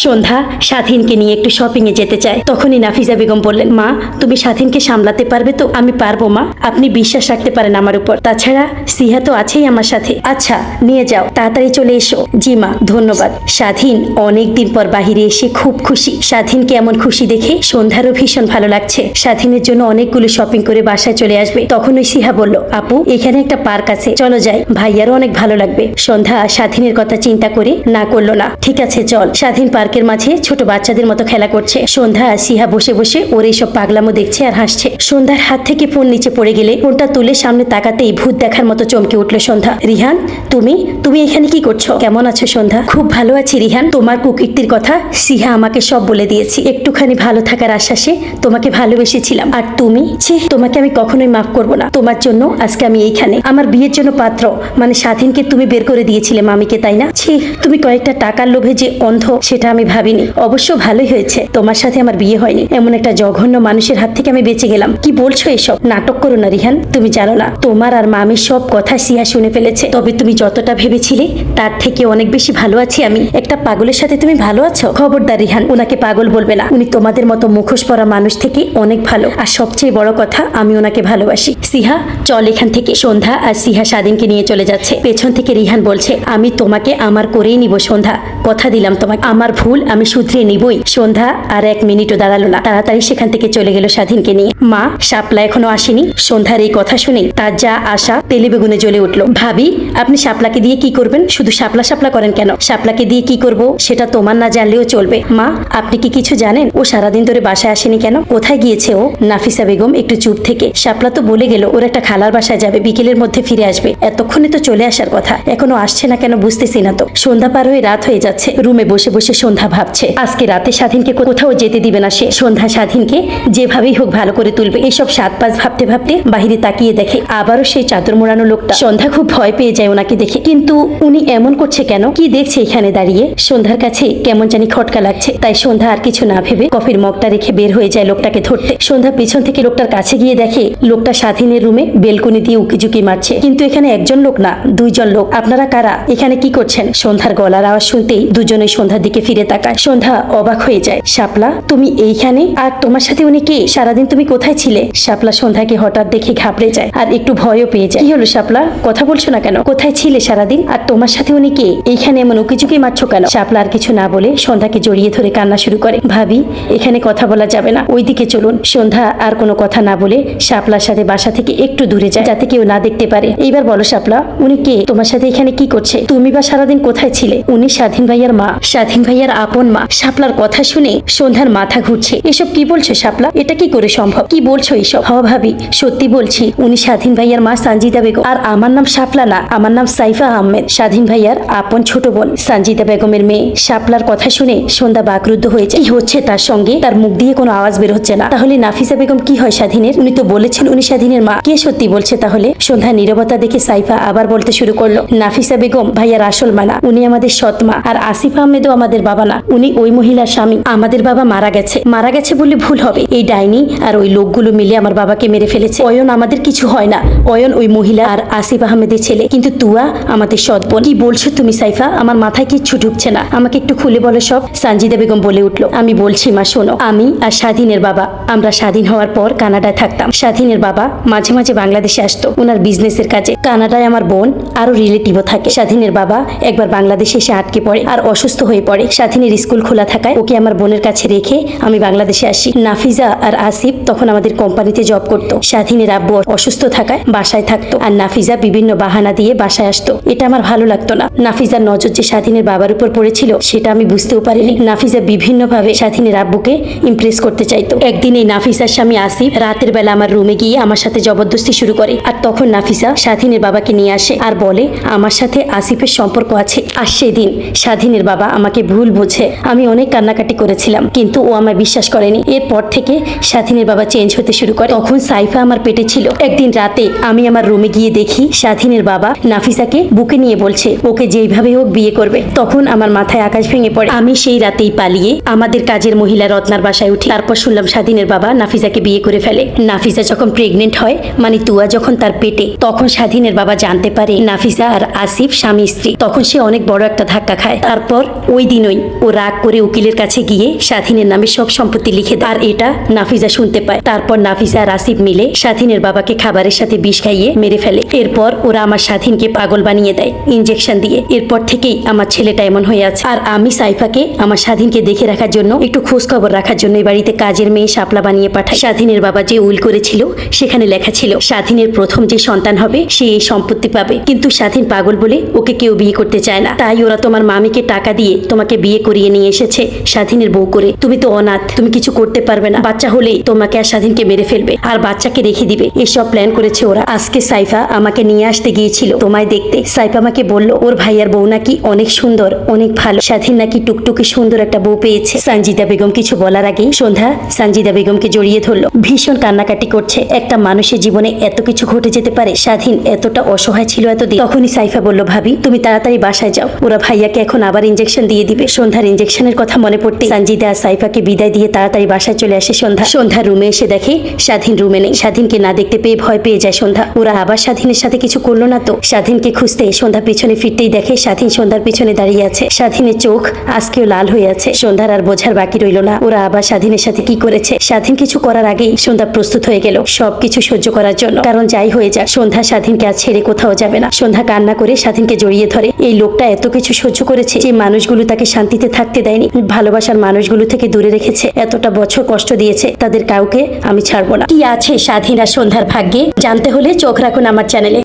সন্ধ্যা স্বাধীনকে নিয়ে একটু শপিং এ যেতে চায়। তখনই নাফিজা বেগম বললেন, মা তুমি স্বাধীনকে সামলাতে পারবে তো? আমি পারবো মা, আপনি বিশ্বাস রাখতে পারেন আমার উপর। তাছাড়া সিহা তো আছেই আমার সাথে। আচ্ছা নিয়ে যাও, তাড়াতাড়ি চলে এসো। জি মা, ধন্যবাদ। স্বাধীন অনেকদিন পর বাহিরে এসে খুব খুশি। স্বাধীনকে এমন খুশি দেখে সন্ধ্যারও ভীষণ ভালো লাগছে। স্বাধীনের জন্য অনেকগুলো শপিং করে বাসায় চলে আসবে। তখন ওই সিহা বলল, আপু এখানে একটা পার্ক আছে, চলো যাই, ভাইয়ারও অনেক ভালো লাগবে। সন্ধ্যা স্বাধীনের কথা চিন্তা করে না করলো না। ঠিক আছে চল। স্বাধীন পার্কের মাঝে ছোট বাচ্চাদের মতো খেলা করছে। সন্ধ্যা আর সিহা বসে বসে ওর এইসব পাগলামো দেখছে আর হাসছে। সন্ধ্যার হাত থেকে ফোন নিচে পড়ে গেলে ফোনটা তুলে সামনে তাকাতেই ভূত দেখার মতো চমকে উঠল সন্ধ্যা। রিহান, তুমি তুমি এখানে কি করছো? কেমন আছো সন্ধ্যা? খুব ভালো আছি রিহান। তোমার কুকীর্তির কথা সিহা আমাকে সব বলে দিয়েছি। একটুখানি ভালো থাকার আশ্বাসে তোমাকে ভালোবেসেছিলাম। আর তুমি, ছি, তোমাকে আমি কখনোই মাফ করব না। তোমার জন্য আজকে আমি এইখানে। আমার বিয়ের জন্য পাত্র মানে স্বাধীনকে তুমি বের করে দিয়েছিলে মামিকে, তাই না? ছি, তুমি কয়েকটা টাকার লোভে যে অন্ধ সেটা আমি ভাবিনি। অবশ্য ভালোই হয়েছে তোমার সাথে আমার বিয়ে হয়নি। এমন একটা জঘন্য মানুষের হাত থেকে আমি বেঁচে গেলাম। কি বলছো এসব? নাটক করো না রিহান। তুমি জানো না তোমার আর মামির সব কথা সিহা শুনে ফেলেছে। তবে তুমি যতটা ভেবেছিলে তার থেকে অনেক বেশি ভালো আছি আমি। একটা পাগলের সাথে তুমি ভালো আছো? খবরদার রিহান, ওনাকে পাগল বলবে না। উনি তোমাদের মতো মুখোশ পরা মানুষ থেকে অনেক ভালো। আর সবচেয়ে বড় কথা, আমি ওনাকে ভালোবাসি। সিহা চল এখান থেকে। সন্ধ্যা আর সিহা স্বাধীনকে নিয়ে চলে যাচ্ছে। পেছন থেকে রিহান বলছে, আমি তোমাকে আমার করেই নিব সন্ধ্যা, কথা দিলাম তোমাকে। আমার ভুল আমি শুধরিয়ে নিবই। সন্ধ্যা আর এক মিনিটও দাঁড়ালো না, তাড়াতাড়ি সেখান থেকে চলে গেল স্বাধীনকে নিয়ে। মা, শাপলা এখনো আসেনি? সন্ধ্যার এই কথা শুনে তার যা আশা তেলে বেগুনে জ্বলে উঠল। ভাবি, আপনি শাপলাকে দিয়ে কি করবেন? শুধু শাপলা শাপলা করেন কেন? শাপলাকে দিয়ে কি করব সেটা তোমার না জানলেও চলবে। মা, আপনি কি কিছু জানেন? ও সারাদিন ধরে বাসায় আসেনি কেন? কোথায় গিয়েছে ও? নাফিসা বেগম একটু চুপ থেকে, শাপলা তো বলে গেল ওর একটা খালার বাসায় যাবে, বিকেলের মধ্যে ফিরে আসবে। এতক্ষণে তো চলে আসার কথা, এখনো আসছে না কেন বুঝতেছি না তো। সন্ধ্যা পার হয়ে রাত হয়ে যাচ্ছে। রুমে বসে বসে সন্ধ্যা ভাবছে আজকে রাতে স্বাধীনকে কোথাও যেতে দিবে না সে। সন্ধ্যা স্বাধীনকে যেভাবেই হোক ভালো করে তুলবে। এইসব সাত পাঁচ ভাবতে ভাবতে বাহিরে তাকিয়ে দেখে আবারও সেই চাদর মোড়ানো লোকটা। সন্ধ্যা খুব ভয় পেয়ে যায় ওনাকে দেখে। কিন্তু উনি এমন করছে কেন? কি দেখছে এখানে দাঁড়িয়ে? সন্ধ্যার কাছে কেমন জানি খটকা লাগছে। তাই সন্ধ্যা আর কিছু না ভেবে কফির মগটা রেখে বের হয়ে যায় লোকটাকে ধরতে। সন্ধ্যা পিছন থেকে লোকটার কাছে গিয়ে দেখে লোকটা স্বাধীনের রুমে বেলকনি দিয়ে উকিঝুঁকি মারছে। কিন্তু এখানে একজন লোক না, দুইজন লোক। আপনারা কারা? এখানে কি করছেন? সন্ধ্যার গলার আওয়াজ শুনতেই দুজনেই সন্ধ্যার দিকে ফিরে তাকায়। সন্ধ্যা অবাক হয়ে যায়। শাপলা, তুমি এইখানে? আর তোমার সাথে উনি কে? সারাদিন তুমি কোথায় ছিলে? শাপলা সন্ধ্যাকে হঠাৎ দেখে ঘাবড়ে যায় আর একটু ভয়ও পেয়ে যায়। কি হলো শাপলা, কথা বলছো না কেন? কোথায় ছিলে সারাদিন? আর তোমার সাথে উনি কে? এইখানে এমন উকিঝুঁকি মারছো কেন? শাপলা আর কিছু না বলে সন্ধ্যাকে জড়িয়ে ধরে কান্না শুরু করে। ভাবি, এখানে কথা বলা যাবে না, ওইদিকে চলুন। সন্ধ্যা আর কোনো কথা না বলে শাপলার সাথে বাসা থেকে একটু দূরে যায়, যাতে কেউ না দেখতে পারে। এইবার বলো শাপলা, উনি কে? তোমার সাথে এখানে কি করছে? তুমি বা সারাদিন কোথায় ছিলে? উনি স্বাধীন ভাইয়ার মা, স্বাধীন ভাইয়ার আপন মা। শাপলার কথা শুনে সন্ধ্যার মাথা ঘুরছে। এসব কি বলছো শাপলা? এটা কি করে সম্ভব? কি বলছো এইসব? হ ভাবি, সত্যি বলছি। উনি স্বাধীন ভাইয়ার মা সঞ্জিদা বেগম। আর আমার নাম শাপলা না, আমার নাম সাইফা আহমেদ, স্বাধীন ভাইয়ার আপন ছোট বোন সঞ্জিদা বেগমের মেয়ে। শাপলার কথা শুনে সন্ধ্যা বাকরুদ্ধ হয়ে যায়। কি হচ্ছে তার সঙ্গে? তার মুখ দিয়ে কোনো আওয়াজ বের হচ্ছে না। তাহলে নাফিসা বেগম কি হয় স্বাধীনের? উনি তো বলেছেন উনি স্বাধীনের মা। কে সত্যি বলছে তাহলে? সন্ধ্যা নীরবতা দেখে সাইফা আবার বলতে শুরু করলো, নাফিসা বেগম ভাইয়ার আসল মা না, উনি আমাদের সৎ মা। আর আসিফ আহমেদও আমাদের বাবা না, উনি ওই মহিলার স্বামী। আমাদের বাবা মারা গেছে। মারা গেছে বললে ভুল হবে। এই ডাইনি আর ওই লোকগুলো মিলে আমার বাবাকে মেরে ফেলেছে। অয়ন আমাদের কিছু হয় না, অয়ন ওই মহিলা আর আসিফ আহমেদের ছেলে। কিন্তু তুয়া আমাদের সৎ বোন। কি বলছো তুমি সাইফা? আমার মাথায় কিচ্ছু ঢুকছে না, আমাকে একটু খুলে বলো সব। সঞ্জিদা বেগম বলে উঠলো, আমি বলছি মা শোনো, আমি আর স্বাধীনের বাবা আমরা স্বাধীন হওয়ার পর কানাডায় থাকতাম। স্বাধীনের বাবা মাঝে মাঝে বাংলাদেশে আসতো ওনার বিজনেসের কাজে। কানাডায় আমার বোন আরো রিলেটিভও থাকে। স্বাধীনের বাবা একবার বাংলাদেশে এসে আটকে পড়ে আর অসুস্থ হয়ে পড়ে। স্বাধীনের স্কুল খোলা থাকায় ওকে আমার বোনের কাছে রেখে আমি বাংলাদেশে আসি। নাফিজা আর আসিফ তখন আমাদের কোম্পানিতে জব করতো। স্বাধীনের আব্বু অসুস্থ থাকায় বাসায় থাকতো আর নাফিজা বিভিন্ন বাহানা দিয়ে বাসায় আসতো। এটা আমার ভালো লাগতো না। নাফিজার নজর যে স্বাধীনের বাবার উপর পড়েছিল সেটা আমি বুঝতেও পারিনি। নাফিজা বিভিন্ন ভাবে স্বাধীনের আব্বুকে ইমপ্রেস করতে চাইতো। একদিন এই নাফিসার স্বামী আসিফ রাতের বেলা আমার রুমে গিয়ে আমার সাথে জবরদস্তি শুরু করে। আর তখন নাফিসা স্বাধীনের বাবাকে নিয়ে আসে আর বলে আমার সাথে আসিফের সম্পর্ক আছে। আর সেদিন স্বাধীনের বাবা আমাকে ভুল বুঝে। আমি অনেক কান্নাকাটি করেছিলাম, কিন্তু ও আমায় বিশ্বাস করেনি। এরপর থেকে স্বাধীনের বাবা চেঞ্জ হতে শুরু করে। তখন সাইফা আমার পেটে ছিল। একদিন রাতে আমি আমার রুমে গিয়ে দেখি স্বাধীনের বাবা নাফিসাকে বুকে নিয়ে বলছে ওকে যেইভাবে হোক বিয়ে করবে। তখন আমার মাথায় আকাশ ভেঙে পড়ে। আমি সেই রাতেই পালিয়ে আমাদের কাজের মহিলা রত্নার বাসায় উঠি। তারপর শুনলাম স্বাধীনের বাবা নাফিসাকে বিয়ে করে ফেলে। নাফিসা যখন প্রেগনেন্ট হয়, মানে তুয়া যখন তার পেটে, তখন স্বাধীনের বাবা জানতে পারে নাফিসা আর আসিফ স্বামী স্ত্রী। তখন সে অনেক বড় একটা ধাক্কা খায়। তারপর ওই দিনই ও রাগ করে উকিলের কাছে গিয়ে স্বাধীনের নামে সব সম্পত্তি লিখে দেয়। আর এটা নাফিজা শুনতে পায়। তারপর নাফিজা আর আসিফ মিলে স্বাধীনের বাবাকে খাবারের সাথে বিষ খাইয়ে মেরে ফেলে। এরপর ওরা আমার স্বাধীনকে পাগল বানিয়ে দেয় ইনজেকশন দিয়ে। এরপর থেকেই আমার ছেলেটা এমন হয়ে আছে। আর আমি সাইফাকে আমার স্বাধীনকে দেখে রাখার জন্য, একটু খোঁজ খবর রাখার জন্য এই বাড়িতে কাজের মেয়ে শাপলা বানিয়ে পাঠাই। স্বাধীনের বাবা যে উইল করেছিল সেখানে লেখা ছিল স্বাধীনের প্রথম যে সন্তান হবে সে এই সম্পত্তি পাবে। কিন্তু স্বাধীন পাগল বলে ওকে কেউ বিয়ে করতে চায় না। তাই ওরা তোমার মামিকে টাকা দিয়ে তোমাকে বিয়ে করিয়ে নিয়ে এসেছে স্বাধীনের বউ করে। তুমি তো অনাথ, তুমি কিছু করতে পারবে না। বাচ্চা হলেই তোমাকে আর স্বাধীনকে মেরে ফেলবে আর বাচ্চাকে রেখে দিবে। এসব প্ল্যান করেছে ওরা। আজকে সাইফা আমাকে নিয়ে আসতে গিয়েছিল তোমায় দেখতে। সাইফা আমাকে বলল ওর ভাইয়ার বউ নাকি অনেক সুন্দর, অনেক ভালো। স্বাধীন নাকি টুকটুকি সুন্দর একটা বউ পেয়েছে। সঞ্জিদা বেগম কিছু বলার আগেই সন্ধ্যা সঞ্জিদা বেগমকে জড়িয়ে ধরলো। ভীষণ কান্নাকাটি করছে। একটা মানুষের জীবনে এত কিছু ঘটে যেতে পারে। স্বাধীন এতটা অসহায় ছিল এতদিন। তখনই সাইফা বলল ভাবি তুমি তাড়াতাড়ি বাসায় যাও, ওরা ভাইয়াকে এখন আবার ইনজেকশন দিয়ে দিবে। সন্ধ্যার ইনজেকশনের কথা মনে পড়তে সঞ্জিদা আর সাইফাকে বিদায় দিয়ে তাড়াতাড়ি বাসায় চলে আসে সন্ধ্যা। সন্ধ্যা রুমে এসে দেখে স্বাধীন রুমে নেই। স্বাধীনকে না দেখতে পেয়ে ভয় পেয়ে যায় সন্ধ্যা। ওরা আবার স্বাধীনের সাথে কিছু করলো না তো? স্বাধীনকে খুঁজতে সন্ধ্যা পিছনে ফিরতেই দেখে স্বাধীন সন্ধ্যার পিছনে দাঁড়িয়ে আছে। স্বাধীনের চোখ আজকেও লাল হয়ে আছে। সন্ধ্যার আর বোঝার বাকি রইল না ওরা আবার স্বাধীনের সাথে কি করেছে। স্বাধীন কিছু করার আগেই সন্ধ্যা প্রস্তুত হয়ে গেল সবকিছু সহ্য করার জন্য। কারণ যাই হয়ে যাক সন্ধ্যা স্বাধীনকে আজ ছেড়ে কোথাও যাবে না। সন্ধ্যা কান্না করে স্বাধীনকে জড়িয়ে ধরে। এই লোকটা এত কিছু সহ্য করেছে, যে মানুষগুলো তাকে শান্তিতে থাকতে দেয়নি, ভালোবাসার মানুষগুলো থেকে দূরে রেখেছে, এতটা বছর কষ্ট দিয়েছে, তাদের কাউকে আমি ছাড়বো না। কি আছে স্বাধীন আর সন্ধ্যার ভাগ্যে জানতে হলে চোখ রাখুন আমার চ্যানেলে।